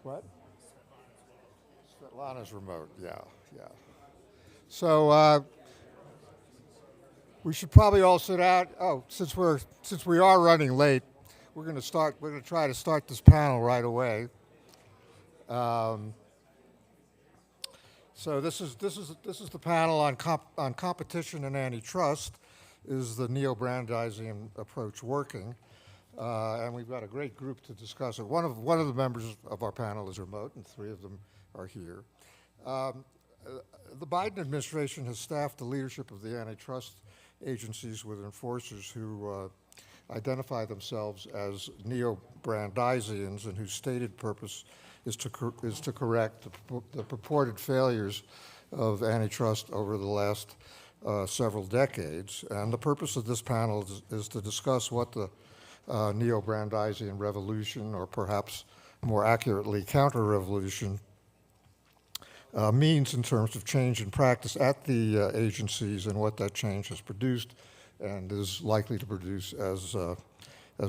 What? Svetlana's remote, yeah. So we should probably all sit out. Oh, since we are running late, we're going to try to start this panel right away. So this is the panel on competition and antitrust. Is the Neo-brandeisian approach working? And we've got a great group to discuss it. One of the members of our panel is remote, and three of them are here. The Biden administration has staffed the leadership of the antitrust agencies with enforcers who identify themselves as Neo-brandeisians and whose stated purpose is to correct the purported failures of antitrust over the last several decades. And the purpose of this panel is to discuss what the Neo-brandeisian revolution, or perhaps more accurately, counter-revolution, means in terms of change in practice at the agencies and what that change has produced and is likely to produce as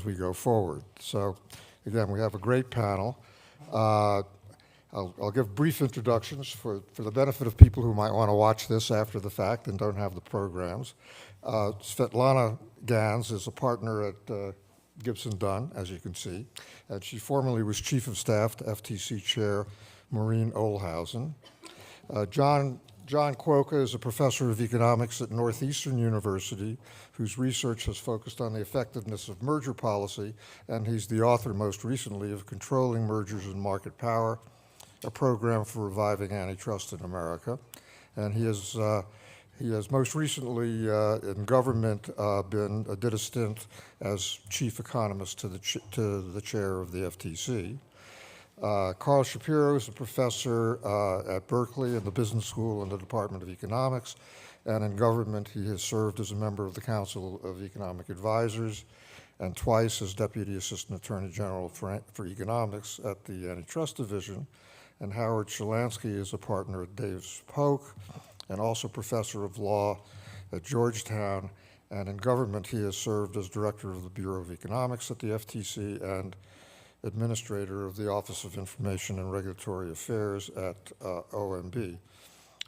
we go forward. So, again, we have a great panel. I'll give brief introductions for the benefit of people who might want to watch this after the fact and don't have the programs. Svetlana Gans is a partner at Gibson, Dunn, as you can see, and she formerly was Chief of Staff to FTC Chair Maureen Olhausen. John Kwoka is a professor of economics at Northeastern University, whose research has focused on the effectiveness of merger policy, and he's the author most recently of Controlling Mergers and Market Power, a program for reviving antitrust in America. And he has most recently in government did a stint as chief economist to the chair of the FTC. Carl Shapiro is a professor at Berkeley in the Business School and the Department of Economics, and in government he has served as a member of the Council of Economic Advisors and twice as Deputy Assistant Attorney General for Economics at the Antitrust Division. And Howard Shelanski is a partner at Davis Polk and also professor of law at Georgetown, and in government he has served as director of the Bureau of Economics at the FTC and administrator of the Office of Information and Regulatory Affairs at OMB.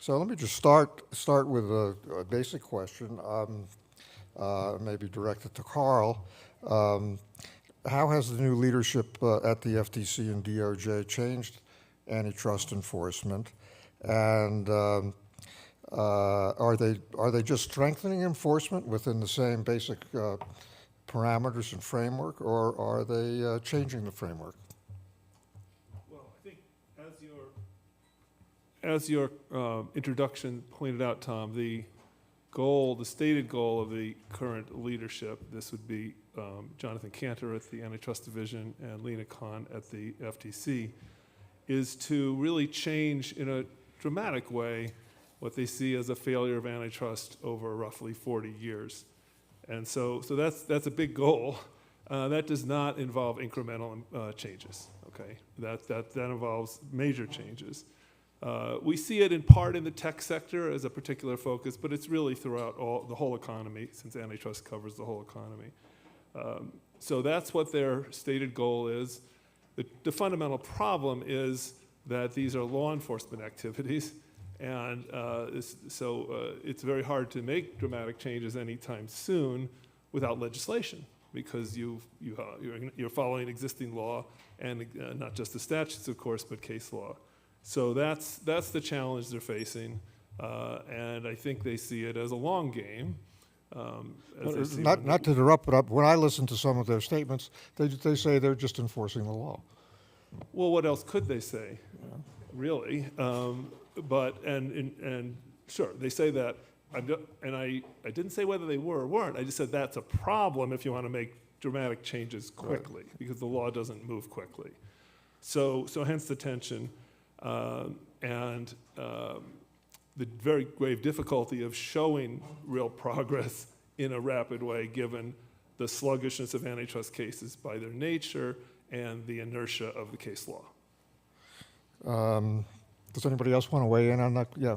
So let me just start with a basic question, maybe directed to Carl. How has the new leadership at the FTC and DOJ changed antitrust enforcement? And are they just strengthening enforcement within the same basic parameters and framework, or are they changing the framework? Well, I think as your introduction pointed out, Tom, the stated goal of the current leadership, this would be Jonathan Cantor at the Antitrust Division and Lena Khan at the FTC, is to really change in a dramatic way what they see as a failure of antitrust over roughly 40 years. And so that's a big goal. That does not involve incremental changes, okay? That involves major changes. We see it in part in the tech sector as a particular focus, but it's really throughout the whole economy, since antitrust covers the whole economy. So that's what their stated goal is. The fundamental problem is that these are law enforcement activities, and it's very hard to make dramatic changes anytime soon without legislation, because you're following existing law, and not just the statutes, of course, but case law. So that's the challenge they're facing, and I think they see it as a long game. Not to interrupt, but when I listen to some of their statements, they say they're just enforcing the law. Well, what else could they say, really? But sure, they say that, and I didn't say whether they were or weren't. I just said that's a problem if you want to make dramatic changes quickly, because the law doesn't move quickly. So hence the tension, and the very grave difficulty of showing real progress in a rapid way, given the sluggishness of antitrust cases by their nature and the inertia of the case law. Does anybody else want to weigh in on that? Yeah,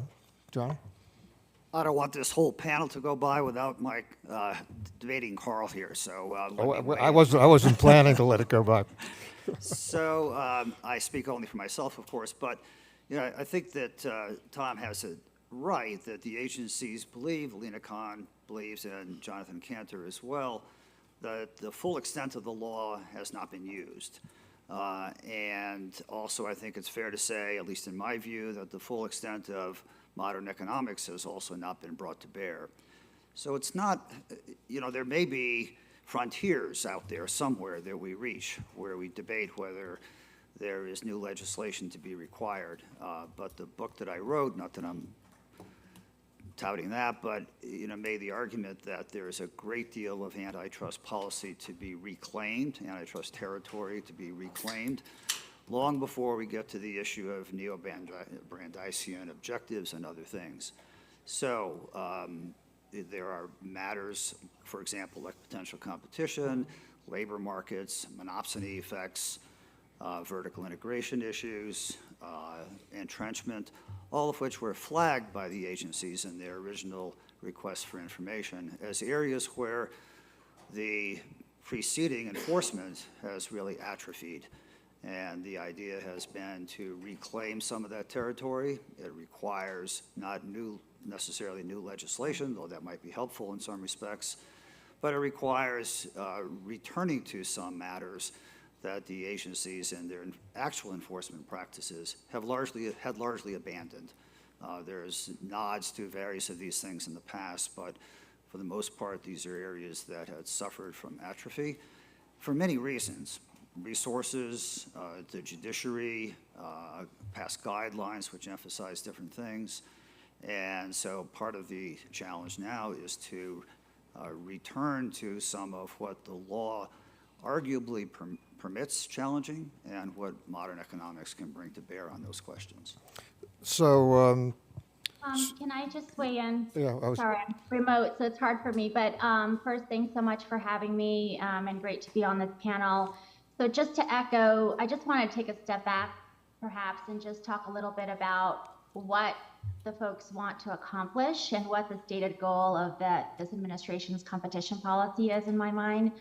John? I don't want this whole panel to go by without my debating Carl here, so let me I wasn't planning to let it go by. So I speak only for myself, of course, but I think that Tom has it right that the agencies believe, Lena Khan believes, and Jonathan Cantor as well, that the full extent of the law has not been used. And also, I think it's fair to say, at least in my view, that the full extent of modern economics has also not been brought to bear. So it's not, there may be frontiers out there somewhere that we reach where we debate whether there is new legislation to be required. But the book that I wrote, not that I'm touting that, but made the argument that there is a great deal of antitrust policy to be reclaimed, antitrust territory to be reclaimed, long before we get to the issue of Neo-brandeisian objectives and other things. So there are matters, for example, like potential competition, labor markets, monopsony effects, vertical integration issues, entrenchment, all of which were flagged by the agencies in their original requests for information as areas where the preceding enforcement has really atrophied. And the idea has been to reclaim some of that territory. It requires not necessarily new legislation, though that might be helpful in some respects, but it requires returning to some matters that the agencies and their actual enforcement practices had largely abandoned. There's nods to various of these things in the past, but for the most part, these are areas that had suffered from atrophy for many reasons. Resources, the judiciary, past guidelines which emphasize different things. And so part of the challenge now is to return to some of what the law arguably permits challenging and what modern economics can bring to bear on those questions. So, can I just weigh in? yeah, Sorry, I'm remote, so it's hard for me. But first, thanks so much for having me, and great to be on this panel. So just to echo, I just want to take a step back, perhaps, and just talk a little bit about what the folks want to accomplish and what the stated goal of this administration's competition policy is in my mind.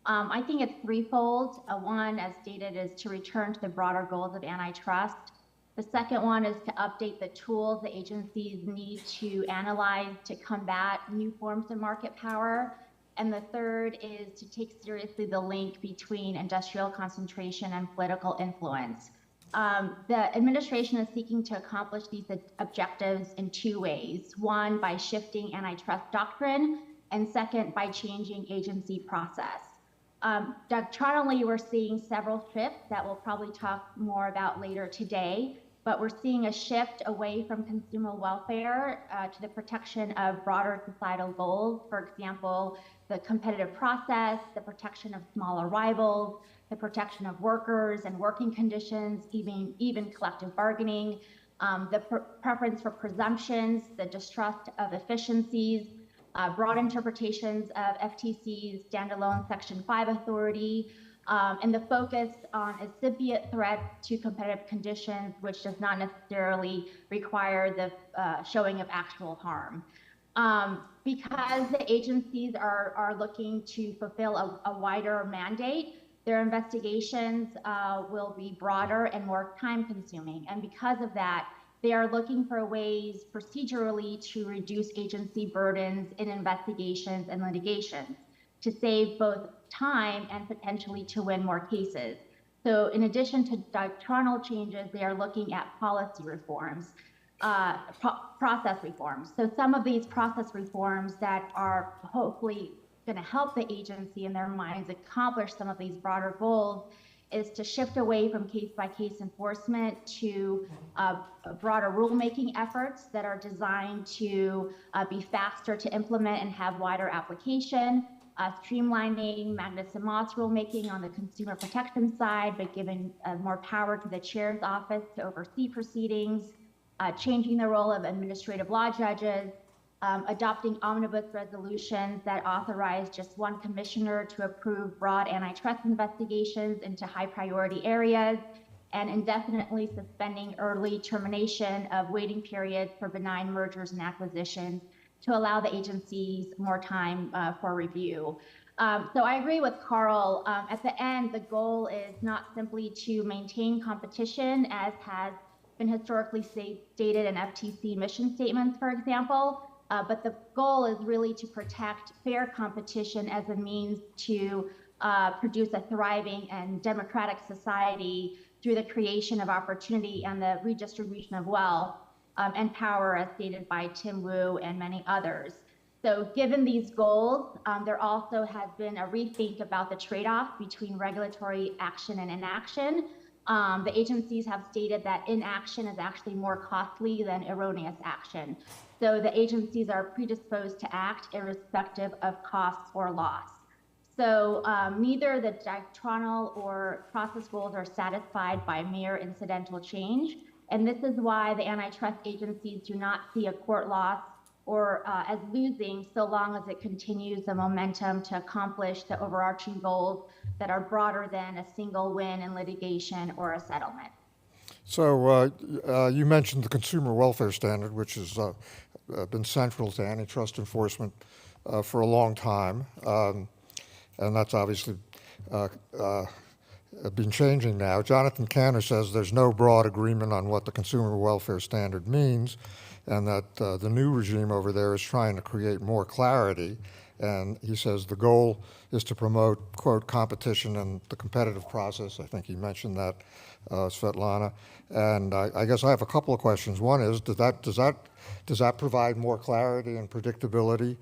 I think it's threefold. One, as stated, is to return to the broader goals of antitrust. The second one is to update the tools the agencies need to analyze to combat new forms of market power. And the third is to take seriously the link between industrial concentration and political influence. The administration is seeking to accomplish these objectives in two ways. One, by shifting antitrust doctrine, and second, by changing agency process. Doctrinally, we're seeing several shifts that we'll probably talk more about later today, but we're seeing a shift away from consumer welfare to the protection of broader societal goals. For example, the competitive process, the protection of smaller rivals, the protection of workers and working conditions, even collective bargaining, the preference for presumptions, the distrust of efficiencies, broad interpretations of FTC's standalone Section 5 authority, and the focus on incipient threat to competitive conditions, which does not necessarily require the showing of actual harm. Because the agencies are looking to fulfill a wider mandate, their investigations will be broader and more time-consuming. And because of that, they are looking for ways procedurally to reduce agency burdens in investigations and litigations to save both time and potentially to win more cases. So in addition to doctrinal changes, they are looking at policy reforms, process reforms. So some of these process reforms that are hopefully going to help the agency in their minds accomplish some of these broader goals is to shift away from case-by-case enforcement to broader rulemaking efforts that are designed to be faster to implement and have wider application, streamlining Magnuson-Moss rulemaking on the consumer protection side, but giving more power to the chair's office to oversee proceedings, changing the role of administrative law judges, adopting omnibus resolutions that authorize just one commissioner to approve broad antitrust investigations into high priority areas, and indefinitely suspending early termination of waiting periods for benign mergers and acquisitions to allow the agencies more time for review. So I agree with Carl. At the end, the goal is not simply to maintain competition, as has been historically stated in FTC mission statements, for example, but the goal is really to protect fair competition as a means to produce a thriving and democratic society through the creation of opportunity and the redistribution of wealth and power, as stated by Tim Wu and many others. So given these goals, there also has been a rethink about the trade-off between regulatory action and inaction. The agencies have stated that inaction is actually more costly than erroneous action. So the agencies are predisposed to act irrespective of costs or loss. So neither the doctrinal or process goals are satisfied by mere incidental change. And this is why the antitrust agencies do not see a court loss or as losing so long as it continues the momentum to accomplish the overarching goals that are broader than a single win in litigation or a settlement. So you mentioned the consumer welfare standard, which has been central to antitrust enforcement for a long time. And that's obviously been changing now. Jonathan Cantor says there's no broad agreement on what the consumer welfare standard means, and that the new regime over there is trying to create more clarity. And he says the goal is to promote, quote, competition and the competitive process. I think he mentioned that, Svetlana. And I guess I have a couple of questions. One is, does that provide more clarity and predictability?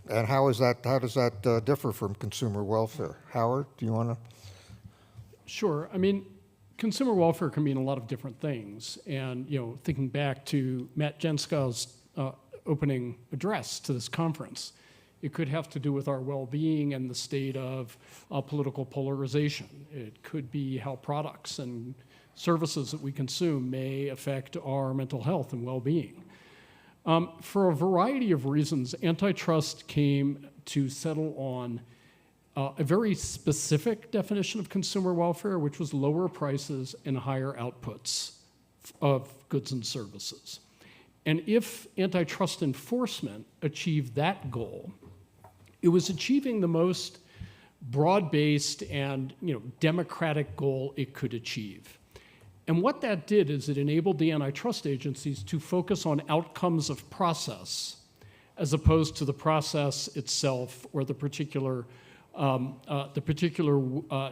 And how does that differ from consumer welfare? Howard, do you want to? Sure. I mean, consumer welfare can mean a lot of different things. And, thinking back to Matt Jenskow's opening address to this conference, it could have to do with our well-being and the state of political polarization. It could be how products and services that we consume may affect our mental health and well-being. For a variety of reasons, antitrust came to settle on a very specific definition of consumer welfare, which was lower prices and higher outputs of goods and services. And if antitrust enforcement achieved that goal, it was achieving the most broad-based and democratic goal it could achieve. And what that did is it enabled the antitrust agencies to focus on outcomes of process as opposed to the process itself or the particular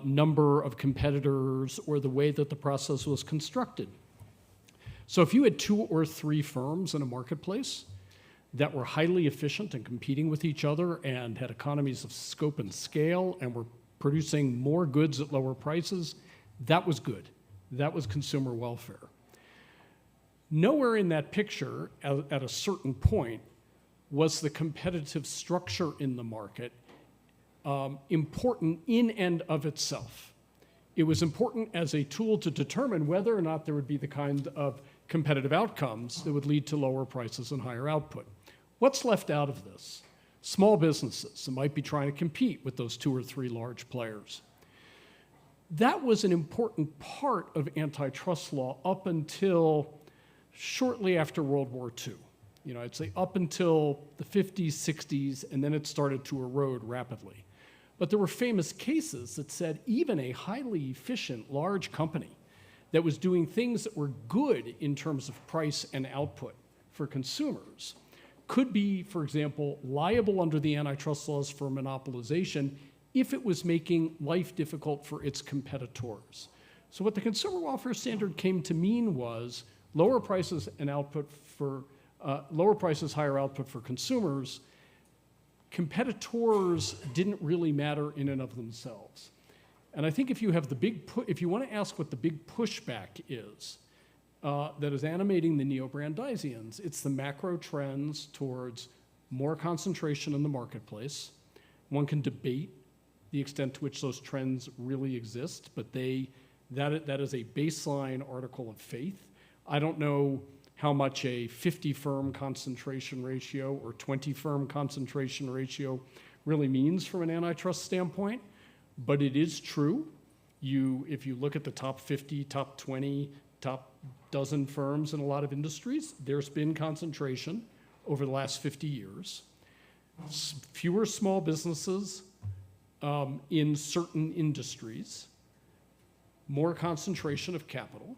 number of competitors or the way that the process was constructed. So if you had 2 or 3 firms in a marketplace that were highly efficient and competing with each other and had economies of scope and scale and were producing more goods at lower prices, that was good. That was consumer welfare. Nowhere in that picture, at a certain point, was the competitive structure in the market important in and of itself. It was important as a tool to determine whether or not there would be the kind of competitive outcomes that would lead to lower prices and higher output. What's left out of this? Small businesses that might be trying to compete with those 2 or 3 large players. That was an important part of antitrust law up until shortly after World War II. I'd say up until the 50s, 60s, and then it started to erode rapidly. But there were famous cases that said even a highly efficient large company that was doing things that were good in terms of price and output for consumers could be, for example, liable under the antitrust laws for monopolization if it was making life difficult for its competitors. So what the consumer welfare standard came to mean was lower prices and output for lower prices, higher output for consumers. Competitors didn't really matter in and of themselves. And I think if you have if you want to ask what the big pushback is that is animating the Neo-brandeisians, it's the macro trends towards more concentration in the marketplace. One can debate the extent to which those trends really exist, but that is a baseline article of faith. I don't know how much a 50-firm concentration ratio or 20-firm concentration ratio really means from an antitrust standpoint, but it is true. If you look at the top 50, top 20, top dozen firms in a lot of industries, there's been concentration over the last 50 years, fewer small businesses in certain industries, more concentration of capital.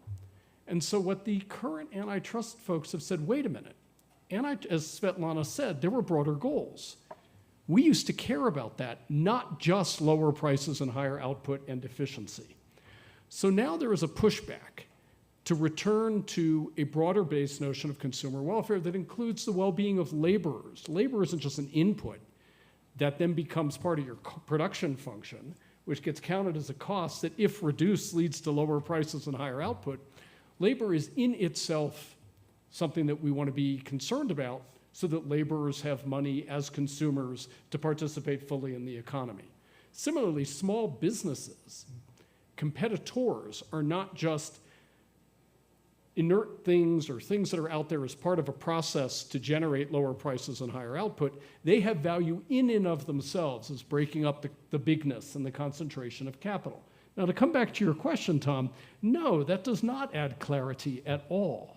And so what the current antitrust folks have said, wait a minute, as Svetlana said, there were broader goals. We used to care about that, not just lower prices and higher output and efficiency. So now there is a pushback to return to a broader based notion of consumer welfare that includes the well-being of laborers. Labor isn't just an input that then becomes part of your production function, which gets counted as a cost that, if reduced, leads to lower prices and higher output. Labor is in itself something that we want to be concerned about so that laborers have money as consumers to participate fully in the economy. Similarly, small businesses, competitors, are not just inert things or things that are out there as part of a process to generate lower prices and higher output. They have value in and of themselves as breaking up the bigness and the concentration of capital. Now, to come back to your question, Tom, no, that does not add clarity at all.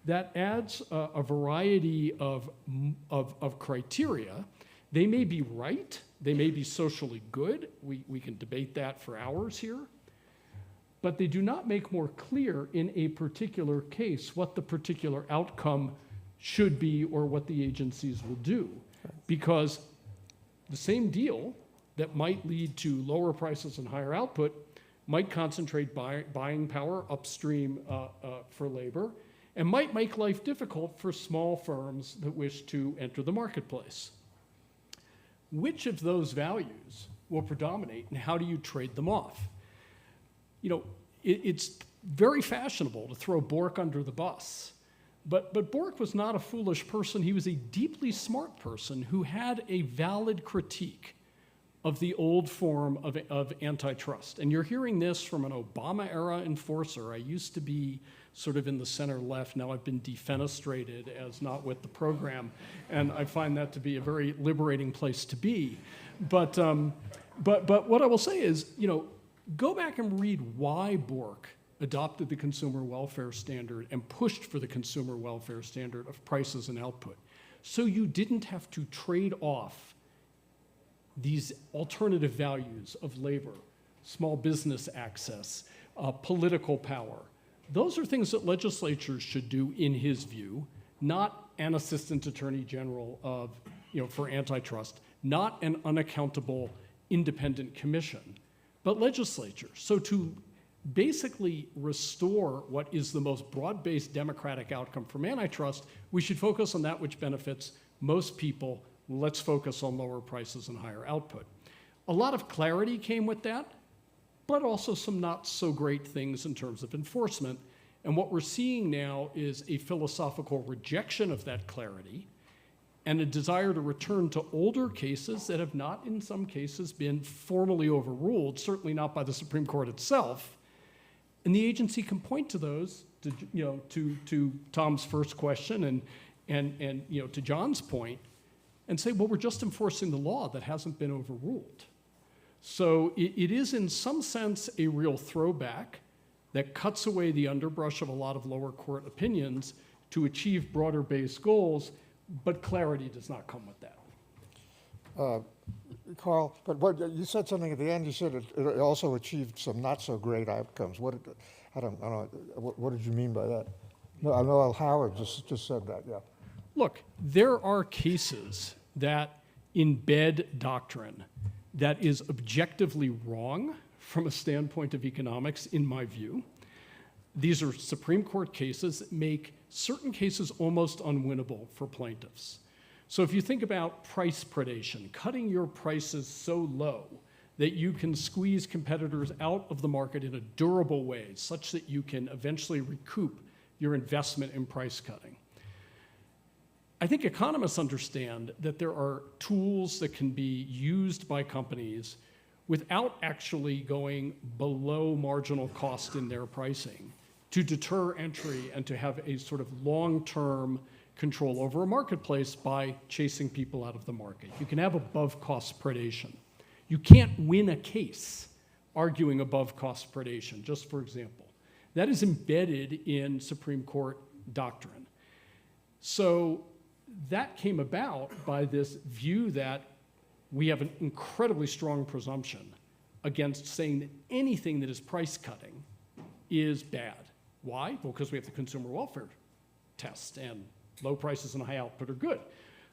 That adds a variety of criteria. They may be right, they may be socially good, we can debate that for hours here, but they do not make more clear in a particular case what the particular outcome should be or what the agencies will do. Because the same deal that might lead to lower prices and higher output might concentrate buying power upstream for labor, and might make life difficult for small firms that wish to enter the marketplace. Which of those values will predominate, and how do you trade them off? You know, it's very fashionable to throw Bork under the bus, but Bork was not a foolish person. He was a deeply smart person who had a valid critique of the old form of antitrust. And you're hearing this from an Obama-era enforcer. I used to be sort of in the center left. Now I've been defenestrated as not with the program, and I find that to be a very liberating place to be. But what I will say is, you know, go back and read why Bork adopted the consumer welfare standard and pushed for the consumer welfare standard of prices and output. So you didn't have to trade off these alternative values of labor, small business access, political power. Those are things that legislatures should do, in his view, not an assistant attorney general of, for antitrust, not an unaccountable independent commission, but legislatures. So to basically restore what is the most broad-based democratic outcome from antitrust, we should focus on that which benefits most people. Let's focus on lower prices and higher output. A lot of clarity came with that, but also some not so great things in terms of enforcement. And what we're seeing now is a philosophical rejection of that clarity and a desire to return to older cases that have not, in some cases, been formally overruled, certainly not by the Supreme Court itself. And the agency can point to those, to Tom's first question and to John's point, and say, well, we're just enforcing the law that hasn't been overruled. So it is, in some sense, a real throwback that cuts away the underbrush of a lot of lower court opinions to achieve broader based goals, but clarity does not come with that. Carl, but what you said something at the end. You said it also achieved some not so great outcomes. What did you mean by that? No, I know Howard just said that. Yeah. Look, there are cases that embed doctrine that is objectively wrong from a standpoint of economics, in my view. These are Supreme Court cases that make certain cases almost unwinnable for plaintiffs. So if you think about price predation, cutting your prices so low that you can squeeze competitors out of the market in a durable way, such that you can eventually recoup your investment in price cutting. I think economists understand that there are tools that can be used by companies without actually going below marginal cost in their pricing to deter entry and to have a sort of long-term control over a marketplace by chasing people out of the market. You can have above cost predation. You can't win a case arguing above cost predation, just for example. That is embedded in Supreme Court doctrine. So that came about by this view that we have an incredibly strong presumption against saying that anything that is price cutting is bad. Why? Well, because we have the consumer welfare test, and low prices and high output are good.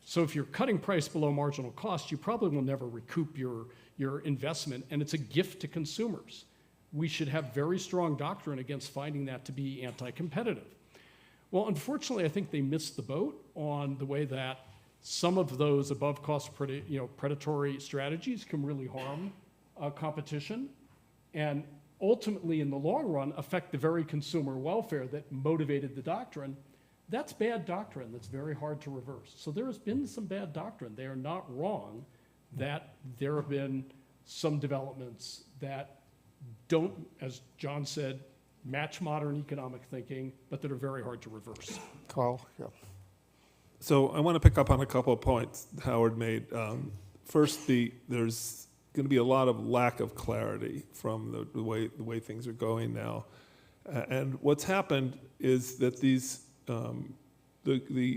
So if you're cutting price below marginal cost, you probably will never recoup your investment, and it's a gift to consumers. We should have very strong doctrine against finding that to be anti-competitive. Well, unfortunately, I think they missed the boat on the way that some of those above-cost predatory strategies can really harm competition, and ultimately, in the long run, affect the very consumer welfare that motivated the doctrine. That's bad doctrine that's very hard to reverse. So there has been some bad doctrine. They are not wrong that there have been some developments that don't, as John said, match modern economic thinking, but that are very hard to reverse. Carl? Yeah. So I want to pick up on a couple of points Howard made. First, there's going to be a lot of lack of clarity from the way things are going now. And what's happened is that the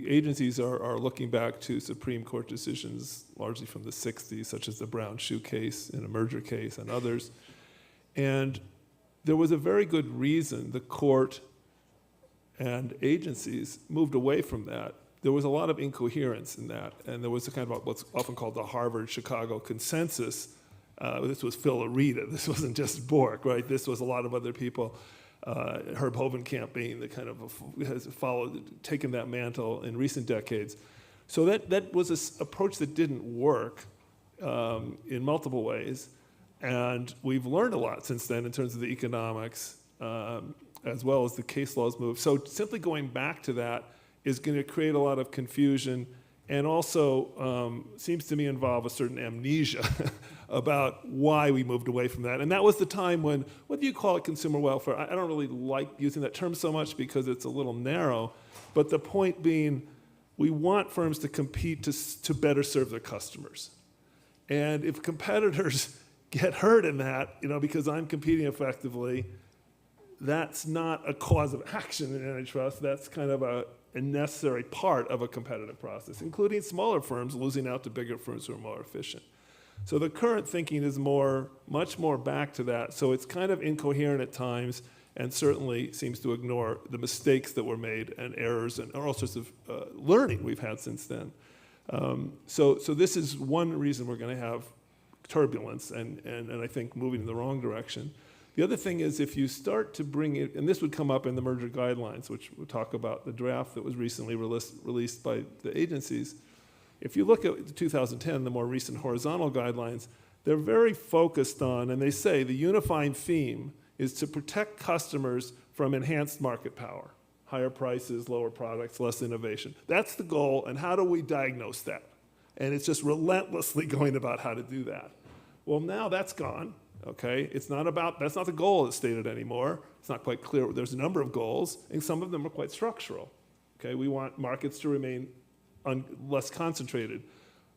agencies are looking back to Supreme Court decisions largely from the 60s, such as the Brown Shoe case and a merger case and others. And there was a very good reason the court and agencies moved away from that. There was a lot of incoherence in that, and there was a kind of what's often called the Harvard-Chicago consensus. This was Phil Arita. This wasn't just Bork, right? This was a lot of other people. Herb Hovenkamp being the kind of has taken that mantle in recent decades. So that was an approach that didn't work in multiple ways, and we've learned a lot since then in terms of the economics as well as the case law's move. So simply going back to that is going to create a lot of confusion, and also seems to me involve a certain amnesia about why we moved away from that. And that was the time when, whether you call it consumer welfare, I don't really like using that term so much because it's a little narrow, but the point being, we want firms to compete to better serve their customers. And if competitors get hurt in that, because I'm competing effectively, that's not a cause of action in antitrust. That's kind of a necessary part of a competitive process, including smaller firms losing out to bigger firms who are more efficient. So the current thinking is much more back to that. So it's kind of incoherent at times, and certainly seems to ignore the mistakes that were made and errors and all sorts of learning we've had since then. So this is one reason we're going to have turbulence and I think moving in the wrong direction. The other thing is if you start to bring it, and this would come up in the merger guidelines, which we'll talk about the draft that was recently released by the agencies. If you look at 2010, the more recent horizontal guidelines, they're very focused on, and they say the unifying theme is to protect customers from enhanced market power, higher prices, lower products, less innovation. That's the goal, and how do we diagnose that? And it's just relentlessly going about how to do that. Well, now that's gone. Okay, that's not the goal that's stated anymore. It's not quite clear. There's a number of goals, and some of them are quite structural. Okay, we want markets to remain less concentrated.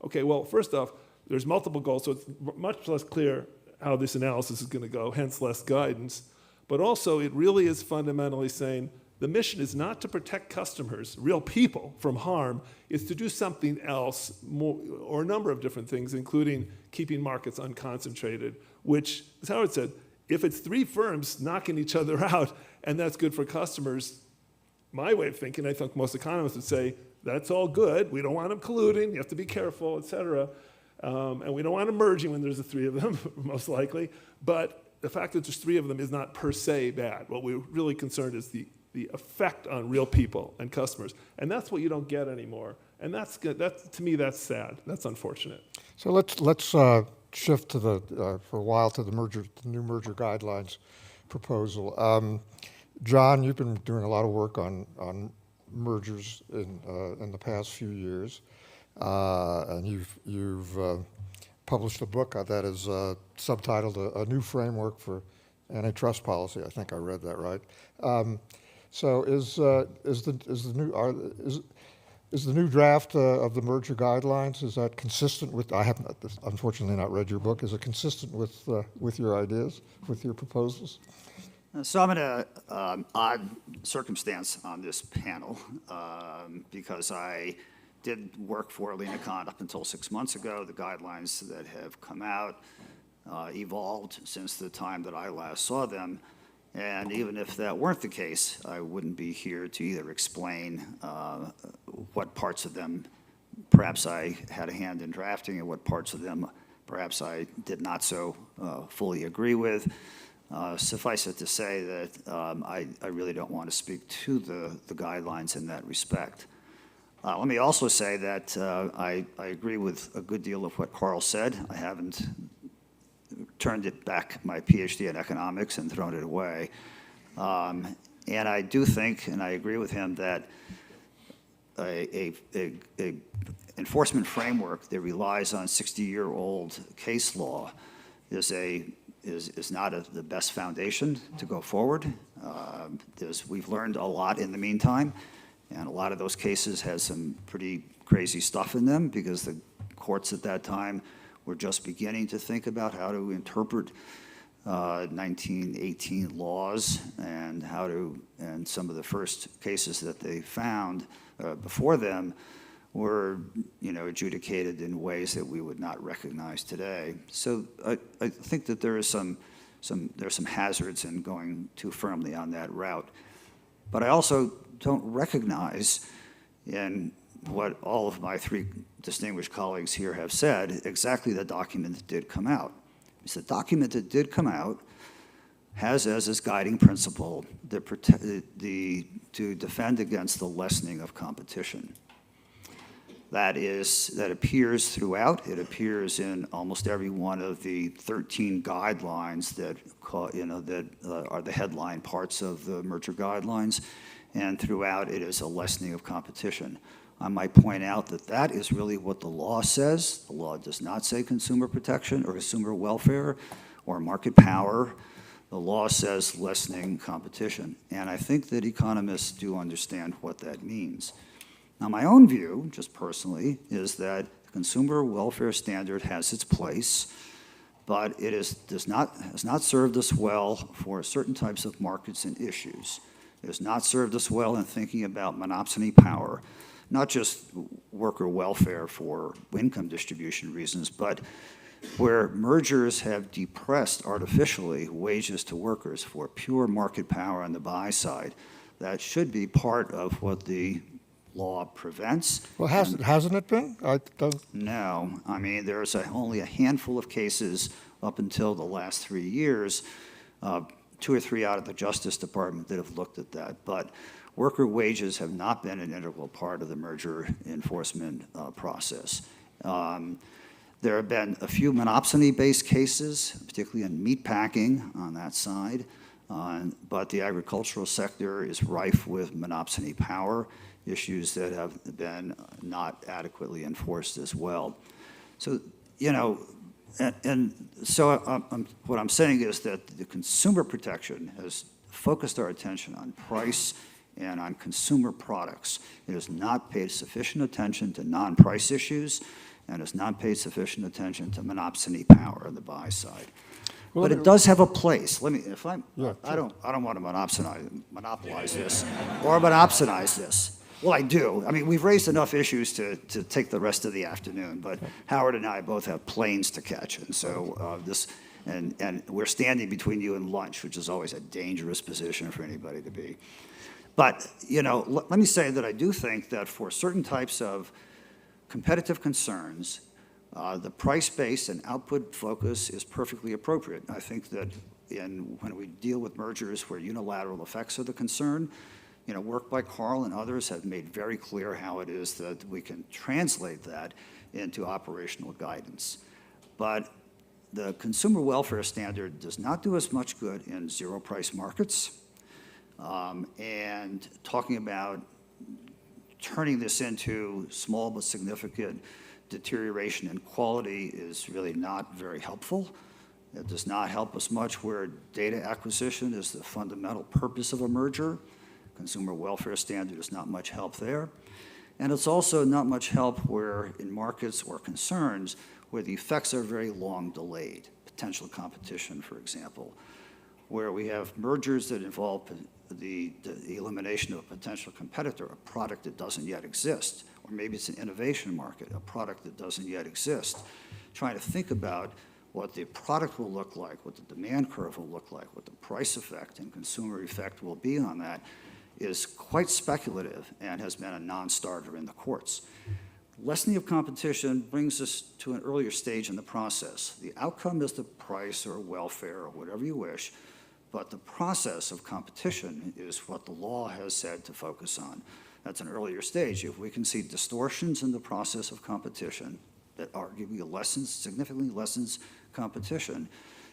Okay, well, first off, there's multiple goals, so it's much less clear how this analysis is going to go, hence less guidance. But also, it really is fundamentally saying the mission is not to protect customers, real people, from harm. It's to do something else, more, or a number of different things, including keeping markets unconcentrated, which, as Howard said, if it's three firms knocking each other out and that's good for customers, my way of thinking, I think most economists would say, that's all good. We don't want them colluding. You have to be careful, et cetera. And we don't want them merging when there's the three of them, most likely. But the fact that there's three of them is not per se bad. What we're really concerned is the effect on real people and customers. And that's what you don't get anymore. And that's good. To me, that's sad. That's unfortunate. So let's shift to for a while to the new merger guidelines proposal. John, you've been doing a lot of work on mergers in the past few years, and you've published a book that is subtitled "A New Framework for Antitrust Policy." I think I read that right. So is the new draft of the merger guidelines, is that consistent with? I have unfortunately not read your book. Is it consistent with your ideas, with your proposals? So I'm in an odd circumstance on this panel because I did work for Lenard up until 6 months ago. The guidelines that have come out evolved since the time that I last saw them. And even if that weren't the case, I wouldn't be here to either explain what parts of them perhaps I had a hand in drafting and what parts of them perhaps I did not so fully agree with. Suffice it to say that I really don't want to speak to the guidelines in that respect. Let me also say that I agree with a good deal of what Carl said. I haven't turned it back, my PhD in economics, and thrown it away. And I do think, and I agree with him, that a enforcement framework that relies on 60-year-old case law is not the best foundation to go forward. We've learned a lot in the meantime, and a lot of those cases had some pretty crazy stuff in them because the courts at that time were just beginning to think about how to interpret 1918 laws and and some of the first cases that they found before them were, adjudicated in ways that we would not recognize today. So I think that there's some hazards in going too firmly on that route. But I also don't recognize in what all of my three distinguished colleagues here have said, exactly the document that did come out. It's the document that did come out has as its guiding principle to defend against the lessening of competition. That appears throughout. It appears in almost every one of the 13 guidelines that are the headline parts of the merger guidelines, and throughout it is a lessening of competition. I might point out that that is really what the law says. The law does not say consumer protection or consumer welfare or market power. The law says lessening competition, and I think that economists do understand what that means. Now, my own view, just personally, is that the consumer welfare standard has its place, but it has not served us well for certain types of markets and issues. It has not served us well in thinking about monopsony power, not just worker welfare for income distribution reasons, but where mergers have depressed artificially wages to workers for pure market power on the buy side. That should be part of what the law prevents. Well, hasn't it been? I don't. No. I mean, there's only a handful of cases up until the last 3 years, 2 or 3 out of the Justice Department that have looked at that. But worker wages have not been an integral part of the merger enforcement process. There have been a few monopsony-based cases, particularly in meat packing on that side, but the agricultural sector is rife with monopsony power issues that have been not adequately enforced as well. So, what I'm saying is that the consumer protection has focused our attention on price and on consumer products. It has not paid sufficient attention to non-price issues and has not paid sufficient attention to monopsony power on the buy side. Well, but it does have a place. I don't want to monopolize this or monopsonize this. Well, I do. I mean, we've raised enough issues to take the rest of the afternoon, but Howard and I both have planes to catch, and so and we're standing between you and lunch, which is always a dangerous position for anybody to be. But, let me say that I do think that for certain types of competitive concerns, the price-based and output focus is perfectly appropriate. I think that when we deal with mergers where unilateral effects are the concern, work by Carl and others have made very clear how it is that we can translate that into operational guidance. But the consumer welfare standard does not do us much good in zero-price markets. And talking about turning this into small but significant deterioration in quality is really not very helpful. It does not help us much where data acquisition is the fundamental purpose of a merger. Consumer welfare standard is not much help there. And it's also not much help where in markets or concerns where the effects are very long delayed. Potential competition, for example, where we have mergers that involve the elimination of a potential competitor, a product that doesn't yet exist, or maybe it's an innovation market, a product that doesn't yet exist. Trying to think about what the product will look like, what the demand curve will look like, what the price effect and consumer effect will be on that is quite speculative and has been a non-starter in the courts. Lessening of competition brings us to an earlier stage in the process. The outcome is the price or welfare or whatever you wish, but the process of competition is what the law has said to focus on. That's an earlier stage. If we can see distortions in the process of competition that arguably significantly lessens competition,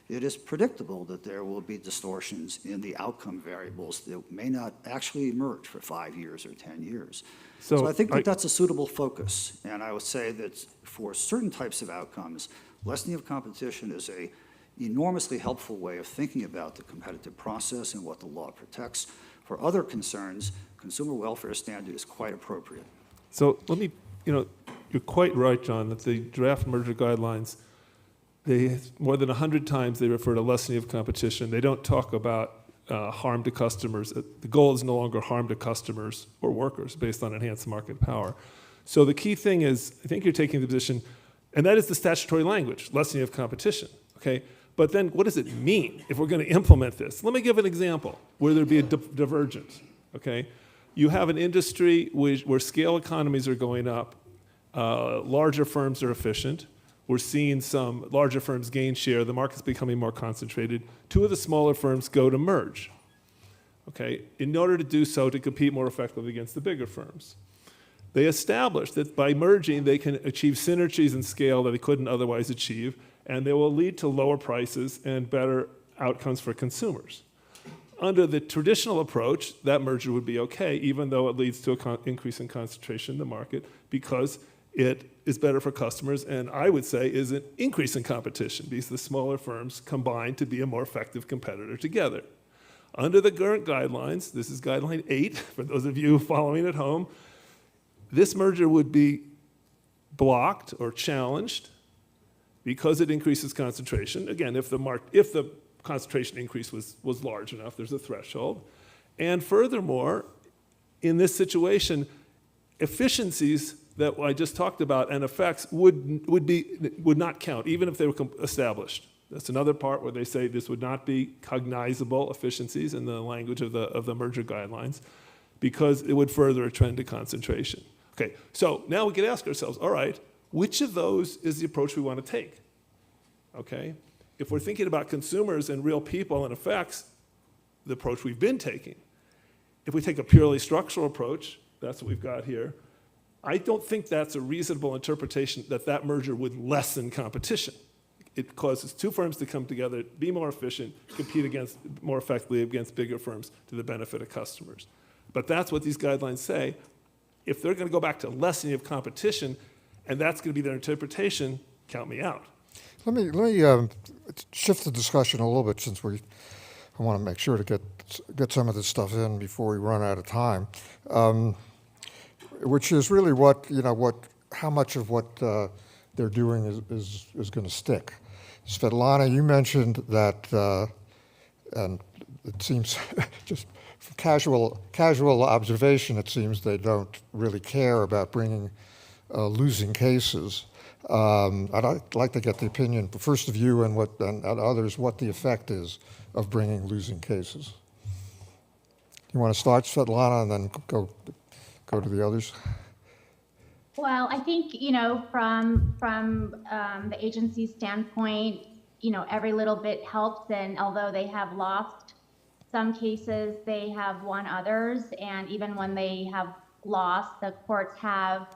it is predictable that there will be distortions in the outcome variables that may not actually emerge for 5 years or 10 years. So I think that's a suitable focus. And I would say that for certain types of outcomes, lessening of competition is an enormously helpful way of thinking about the competitive process and what the law protects. For other concerns, consumer welfare standard is quite appropriate. So let me, you're quite right, John, that the draft merger guidelines, more than 100 times they refer to lessening of competition. They don't talk about harm to customers. The goal is no longer harm to customers or workers based on enhanced market power. So the key thing is, I think you're taking the position, and that is the statutory language, lessening of competition, okay? But then what does it mean if we're going to implement this? Let me give an example where there'd be a divergence, okay? You have an industry where scale economies are going up, larger firms are efficient. We're seeing some larger firms gain share. The market's becoming more concentrated. Two of the smaller firms go to merge, okay, in order to do so to compete more effectively against the bigger firms. They establish that by merging, they can achieve synergies and scale that they couldn't otherwise achieve, and they will lead to lower prices and better outcomes for consumers. Under the traditional approach, that merger would be okay, even though it leads to an increase in concentration in the market, because it is better for customers, and I would say is an increase in competition because the smaller firms combine to be a more effective competitor together. Under the current guidelines, this is guideline 8, for those of you following at home, this merger would be blocked or challenged because it increases concentration. Again, if the concentration increase was large enough, there's a threshold. And furthermore, in this situation, efficiencies that I just talked about and effects would not count, even if they were established. That's another part where they say this would not be cognizable efficiencies in the language of the merger guidelines, because it would further a trend to concentration. Okay, so now we could ask ourselves, all right, which of those is the approach we want to take? Okay, if we're thinking about consumers and real people and effects, the approach we've been taking. If we take a purely structural approach, that's what we've got here, I don't think that's a reasonable interpretation that merger would lessen competition. It causes two firms to come together, be more efficient, compete more effectively against bigger firms to the benefit of customers. But that's what these guidelines say. If they're going to go back to lessening of competition, and that's going to be their interpretation, count me out. Let me shift the discussion a little bit, since I want to make sure to get some of this stuff in before we run out of time. Which is really how much of what they're doing is going to stick. Svetlana, you mentioned that, and it seems just from casual observation, it seems they don't really care about bringing losing cases. I'd like to get the opinion, first of you and others, what the effect is of bringing losing cases. You want to start, Svetlana, and then go to the others? Well, I think, from the agency's standpoint, every little bit helps. And although they have lost some cases, they have won others. And even when they have lost, the courts have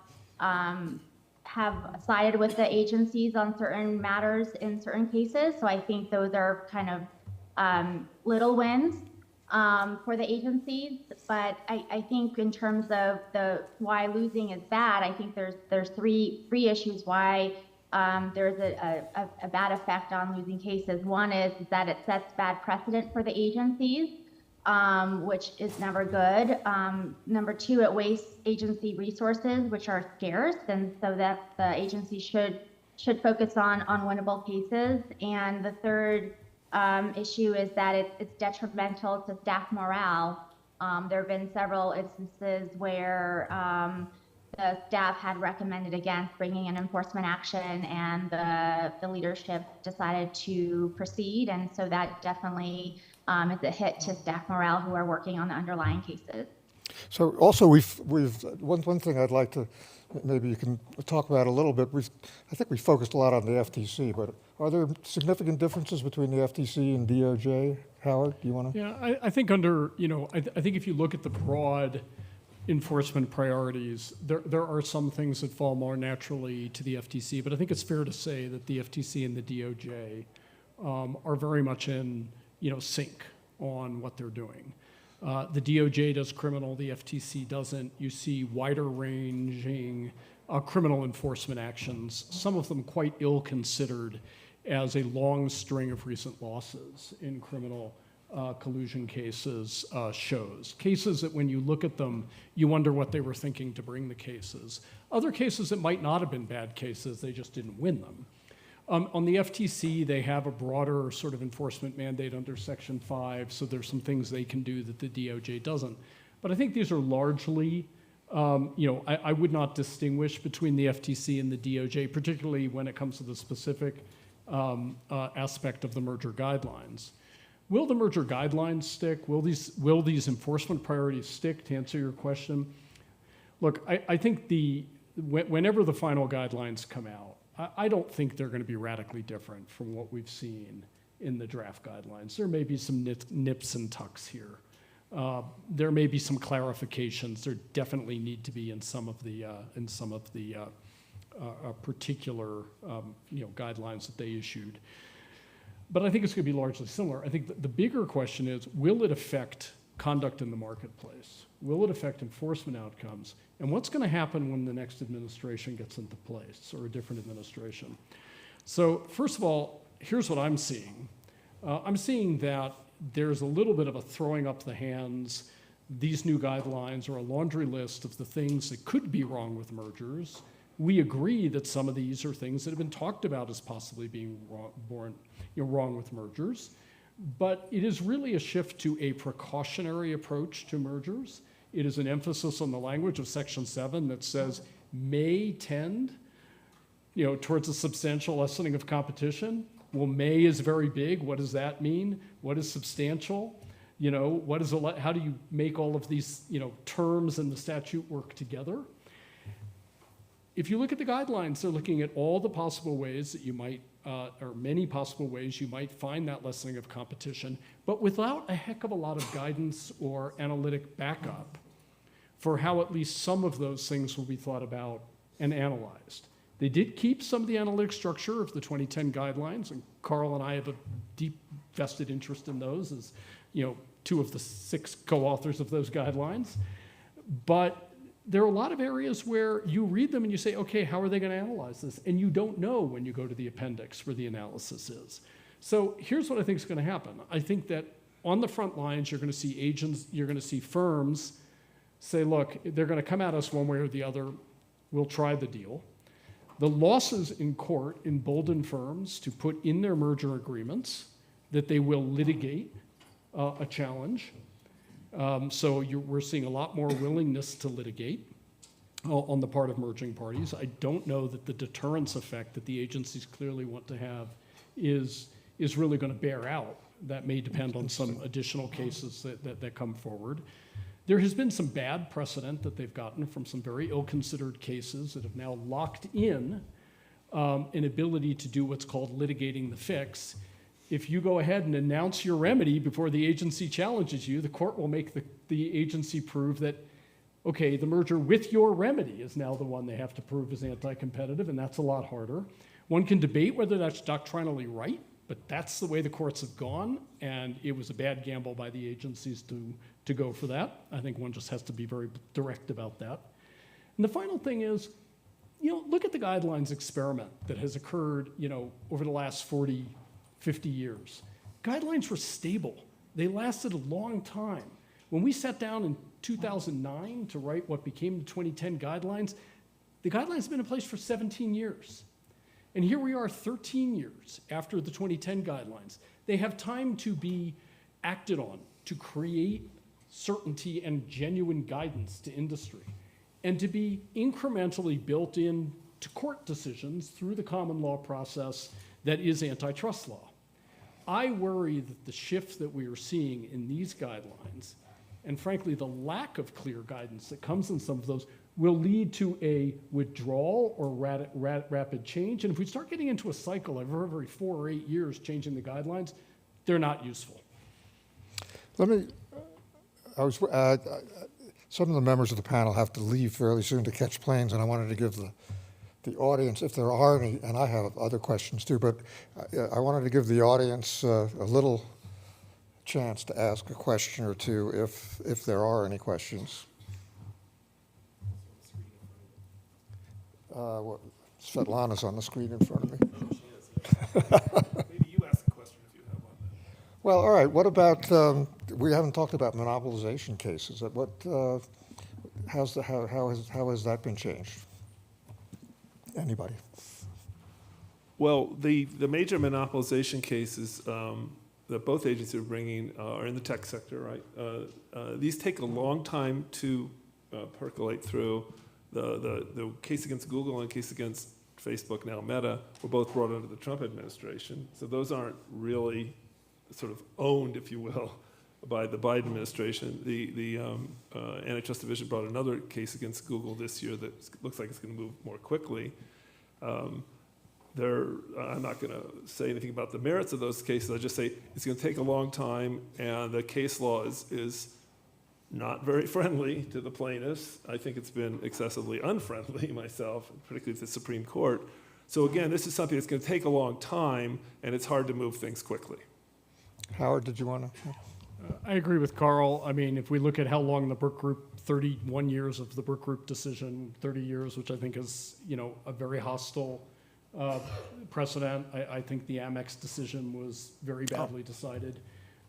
sided with the agencies on certain matters in certain cases. So I think those are kind of little wins for the agencies. But I think in terms of why losing is bad, I think there's three issues why there's a bad effect on losing cases. One is that it sets bad precedent for the agencies, which is never good. Number two, it wastes agency resources, which are scarce, and so that the agency should focus on winnable cases. And the third issue is that it's detrimental to staff morale. There have been several instances where the staff had recommended against bringing an enforcement action, and the leadership decided to proceed. And so that definitely is a hit to staff morale who are working on the underlying cases. So also we've one thing I'd like to, maybe you can talk about a little bit. I think we focused a lot on the FTC, but are there significant differences between the FTC and DOJ? Howard, do you want to? Yeah, I think under, I think if you look at the broad enforcement priorities, there are some things that fall more naturally to the FTC, but I think it's fair to say that the FTC and the DOJ are very much in, sync on what they're doing. The DOJ does criminal, the FTC doesn't. You see wider ranging criminal enforcement actions, some of them quite ill-considered, as a long string of recent losses in criminal collusion cases shows. Cases that when you look at them, you wonder what they were thinking to bring the cases. Other cases that might not have been bad cases, they just didn't win them. On the FTC, they have a broader sort of enforcement mandate under Section 5, so there's some things they can do that the DOJ doesn't. But I think these are largely, I would not distinguish between the FTC and the DOJ, particularly when it comes to the specific aspect of the merger guidelines. Will the merger guidelines stick? Will these enforcement priorities stick, to answer your question? Look, I think whenever the final guidelines come out, I don't think they're going to be radically different from what we've seen in the draft guidelines. There may be some nips and tucks here. There may be some clarifications. There definitely need to be in some of the particular guidelines that they issued. But I think it's going to be largely similar. I think the bigger question is, will it affect conduct in the marketplace? Will it affect enforcement outcomes? And what's going to happen when the next administration gets into place, or a different administration? So first of all, here's what I'm seeing. I'm seeing that there's a little bit of a throwing up the hands. These new guidelines are a laundry list of the things that could be wrong with mergers. We agree that some of these are things that have been talked about as possibly being wrong with mergers. But it is really a shift to a precautionary approach to mergers. It is an emphasis on the language of Section 7 that says may tend, towards a substantial lessening of competition. Well, may is very big. What does that mean? What is substantial? How do you make all of these, terms in the statute work together? If you look at the guidelines, they're looking at all the possible ways that you might, or many possible ways you might find that lessening of competition, but without a heck of a lot of guidance or analytic backup for how at least some of those things will be thought about and analyzed. They did keep some of the analytic structure of the 2010 guidelines, and Carl and I have a deep vested interest in those as, two of the 6 co-authors of those guidelines. But there are a lot of areas where you read them and you say, okay, how are they going to analyze this? And you don't know when you go to the appendix where the analysis is. So here's what I think is going to happen. I think that on the front lines, you're going to see agents, you're going to see firms say, look, they're going to come at us one way or the other. We'll try the deal. The losses in court embolden firms to put in their merger agreements that they will litigate a challenge. So we're seeing a lot more willingness to litigate on the part of merging parties. I don't know that the deterrence effect that the agencies clearly want to have is really going to bear out. That may depend on some additional cases that come forward. There has been some bad precedent that they've gotten from some very ill-considered cases that have now locked in an ability to do what's called litigating the fix. If you go ahead and announce your remedy before the agency challenges you, the court will make the agency prove that, okay, the merger with your remedy is now the one they have to prove is anti-competitive, and that's a lot harder. One can debate whether that's doctrinally right, but that's the way the courts have gone, and it was a bad gamble by the agencies to go for that. I think one just has to be very direct about that. And the final thing is, look at the guidelines experiment that has occurred, over the last 40, 50 years. Guidelines were stable. They lasted a long time. When we sat down in 2009 to write what became the 2010 guidelines, the guidelines have been in place for 17 years. And here we are 13 years after the 2010 guidelines. They have time to be acted on to create certainty and genuine guidance to industry. and to be incrementally built in to court decisions through the common law process that is antitrust law. I worry that the shift that we are seeing in these guidelines, and frankly the lack of clear guidance that comes in some of those, will lead to a withdrawal or rapid change. And if we start getting into a cycle of every 4 or 8 years changing the guidelines, they're not useful. Let me, some of the members of the panel have to leave fairly soon to catch planes, and I wanted to give the audience, if there are any, and I have other questions too, but I wanted to give the audience a little chance to ask a question or two if there are any questions. Svetlana's on the screen in front of me. Maybe you ask a question if you have one. Well, all right. What about, we haven't talked about monopolization cases. What, how has that been changed? Anybody? Well, the major monopolization cases that both agencies are bringing are in the tech sector, right? These take a long time to percolate through. The case against Google and case against Facebook, now Meta, were both brought under the Trump administration. So those aren't really sort of owned, if you will, by the Biden administration. The Antitrust Division brought another case against Google this year that looks like it's going to move more quickly. I'm not going to say anything about the merits of those cases. I just say it's going to take a long time, and the case law is not very friendly to the plaintiffs. I think it's been excessively unfriendly myself, particularly with the Supreme Court. So again, this is something that's going to take a long time, and it's hard to move things quickly. Howard, did you want to? I agree with Carl. I mean, if we look at how long the Brook Group, 31 years of the Brook Group decision, 30 years, which I think is, a very hostile precedent. I think the Amex decision was very badly decided.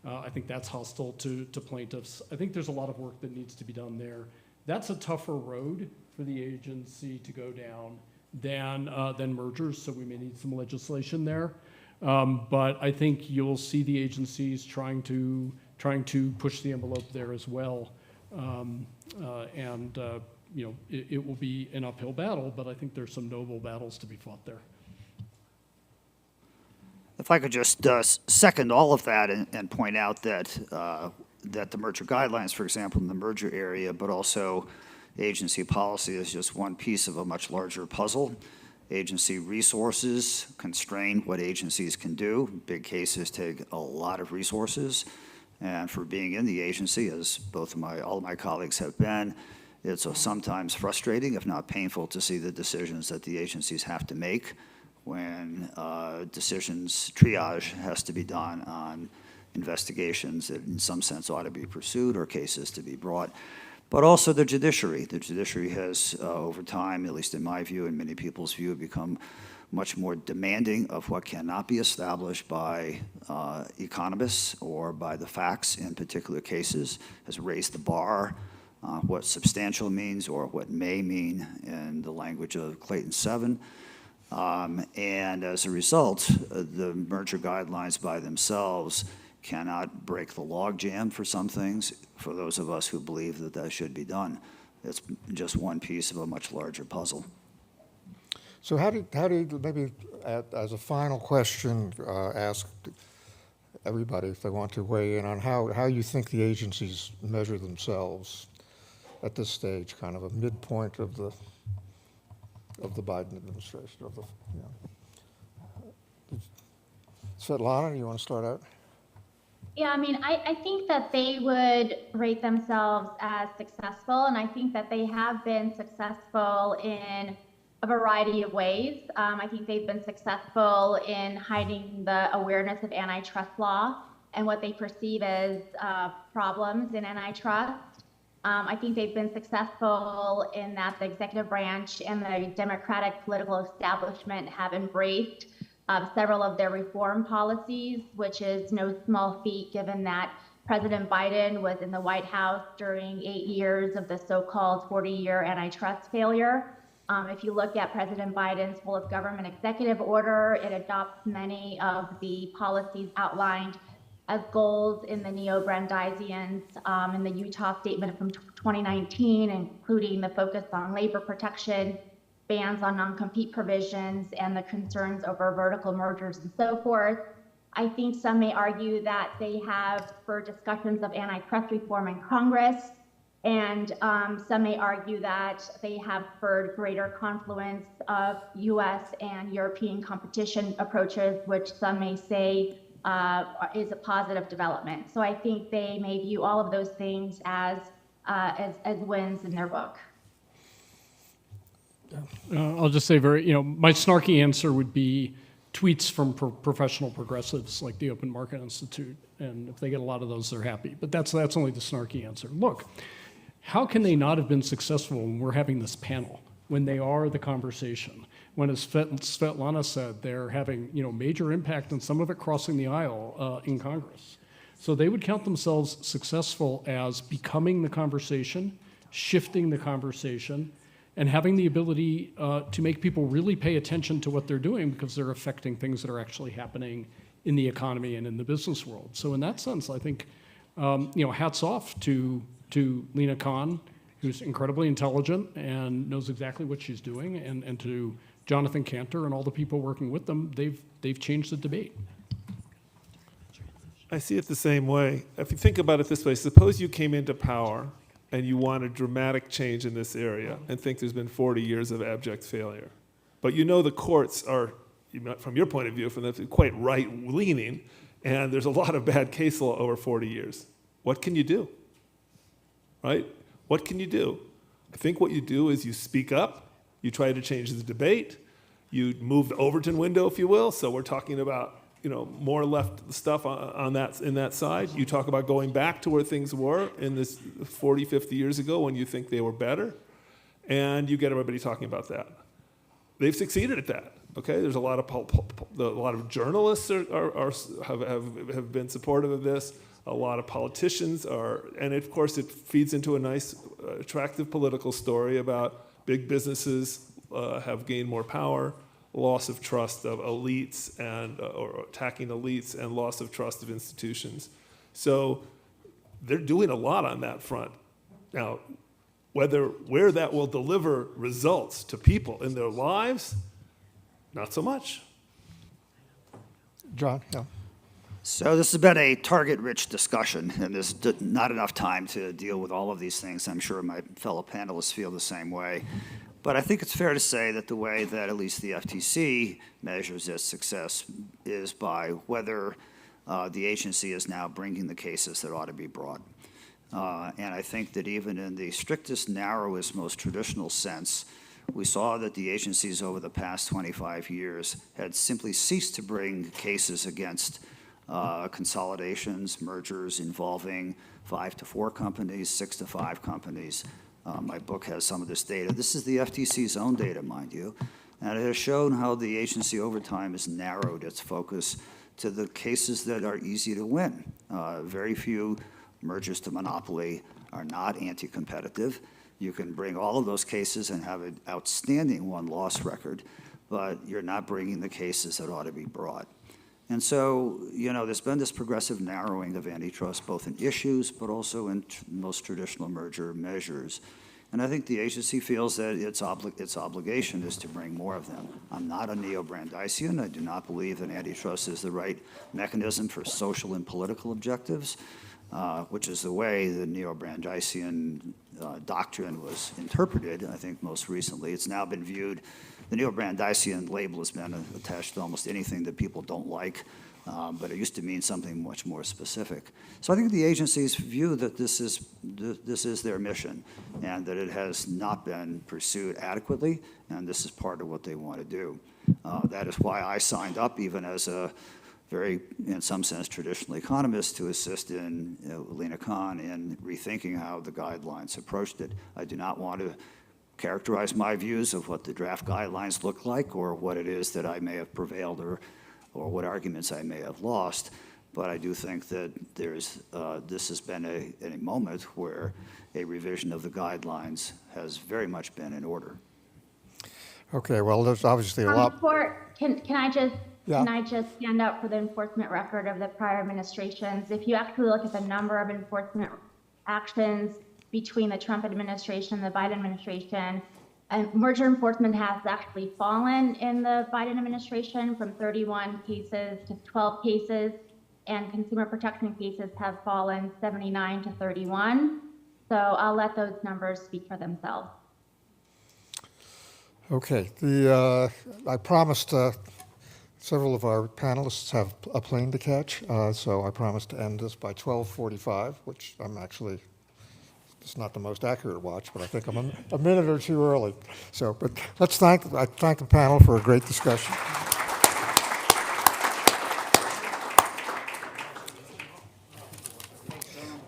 I think that's hostile to plaintiffs. I think there's a lot of work that needs to be done there. That's a tougher road for the agency to go down than mergers, so we may need some legislation there. But I think you'll see the agencies trying to push the envelope there as well. It will be an uphill battle, but I think there's some noble battles to be fought there. If I could just second all of that and point out that the merger guidelines, for example, in the merger area, but also agency policy is just one piece of a much larger puzzle. Agency resources constrain what agencies can do. Big cases take a lot of resources. And for being in the agency, as all of my colleagues have been, it's sometimes frustrating, if not painful, to see the decisions that the agencies have to make when triage has to be done on investigations that in some sense ought to be pursued or cases to be brought. But also the judiciary. The judiciary has, over time, at least in my view and many people's view, become much more demanding of what cannot be established by economists or by the facts in particular cases, has raised the bar on what substantial means or what may mean in the language of Clayton 7. And as a result, the merger guidelines by themselves cannot break the logjam for some things, for those of us who believe that that should be done. It's just one piece of a much larger puzzle. So how do you maybe, as a final question, ask everybody if they want to weigh in on how you think the agencies measure themselves at this stage, kind of a midpoint of the Biden administration, Svetlana, do you want to start out? Yeah, I mean, I think that they would rate themselves as successful, and I think that they have been successful in a variety of ways. I think they've been successful in hiding the awareness of antitrust law and what they perceive as problems in antitrust. I think they've been successful in that the executive branch and the Democratic political establishment have embraced several of their reform policies, which is no small feat given that President Biden was in the White House during 8 years of the so-called 40-year antitrust failure. If you look at President Biden's whole of government executive order, it adopts many of the policies outlined as goals in the Neo-brandeisians in the Utah statement from 2019, including the focus on labor protection, bans on non-compete provisions, and the concerns over vertical mergers and so forth. I think some may argue that they have for discussions of antitrust reform in Congress, and some may argue that they have for greater confluence of US and European competition approaches, which some may say is a positive development. So I think they may view all of those things as wins in their book. I'll just say my snarky answer would be tweets from professional progressives like the Open Market Institute, and if they get a lot of those, they're happy. But that's only the snarky answer. Look, how can they not have been successful when we're having this panel, when they are the conversation? When, as Svetlana said, they're having major impact and some of it crossing the aisle in Congress. So they would count themselves successful as becoming the conversation, shifting the conversation, and having the ability to make people really pay attention to what they're doing because they're affecting things that are actually happening in the economy and in the business world. So in that sense, I think, hats off to Lina Khan, who's incredibly intelligent and knows exactly what she's doing, and to Jonathan Cantor and all the people working with them. They've changed the debate. I see it the same way. If you think about it this way, suppose you came into power and you want a dramatic change in this area and think there's been 40 years of abject failure. But the courts are, from your point of view, quite right-leaning, and there's a lot of bad case law over 40 years. What can you do? Right? What can you do? I think what you do is you speak up, you try to change the debate, you move the Overton window, if you will, so we're talking about more left stuff in that side. You talk about going back to where things were in this 40, 50 years ago when you think they were better, and you get everybody talking about that. They've succeeded at that. Okay, there's a lot of journalists have been supportive of this. A lot of politicians are, and of course it feeds into a nice, attractive political story about big businesses have gained more power, loss of trust of elites or attacking elites, and loss of trust of institutions. So they're doing a lot on that front. Now, where that will deliver results to people in their lives, not so much. John, yeah. So this has been a target-rich discussion, and there's not enough time to deal with all of these things. I'm sure my fellow panelists feel the same way. But I think it's fair to say that the way that at least the FTC measures its success is by whether the agency is now bringing the cases that ought to be brought. And I think that even in the strictest, narrowest, most traditional sense, we saw that the agencies over the past 25 years had simply ceased to bring cases against consolidations, mergers involving 5 to 4 companies, 6 to 5 companies. My book has some of this data. This is the FTC's own data, mind you, and it has shown how the agency over time has narrowed its focus to the cases that are easy to win. Very few mergers to monopoly are not anti-competitive. You can bring all of those cases and have an outstanding won-loss record, but you're not bringing the cases that ought to be brought. And so, there's been this progressive narrowing of antitrust, both in issues, but also in most traditional merger measures. And I think the agency feels that its obligation is to bring more of them. I'm not a Neo-brandeisian. I do not believe that antitrust is the right mechanism for social and political objectives, which is the way the Neo-brandeisian doctrine was interpreted, I think, most recently. It's now been viewed, the Neo-brandeisian label has been attached to almost anything that people don't like, but it used to mean something much more specific. So I think the agencies view that this is their mission, and that it has not been pursued adequately, and this is part of what they want to do. That is why I signed up, even as a very, in some sense, traditional economist, to assist in Lina Khan in rethinking how the guidelines approached it. I do not want to characterize my views of what the draft guidelines look like, or what it is that I may have prevailed, or what arguments I may have lost. But I do think that this has been a moment where a revision of the guidelines has very much been in order. Okay, well, there's obviously a lot. Can I just Yeah. Can I just stand up for the enforcement record of the prior administrations? If you actually look at the number of enforcement actions between the Trump administration and the Biden administration, merger enforcement has actually fallen in the Biden administration from 31 cases to 12 cases, and consumer protection cases have fallen 79 to 31. So I'll let those numbers speak for themselves. Okay, I promised several of our panelists have a plane to catch, so I promised to end this by 12:45, which I'm actually, it's not the most accurate watch, but I think I'm a minute or two early. So, but I thank the panel for a great discussion.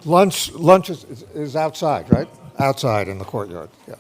Lunch is outside, right? Outside in the courtyard, yeah.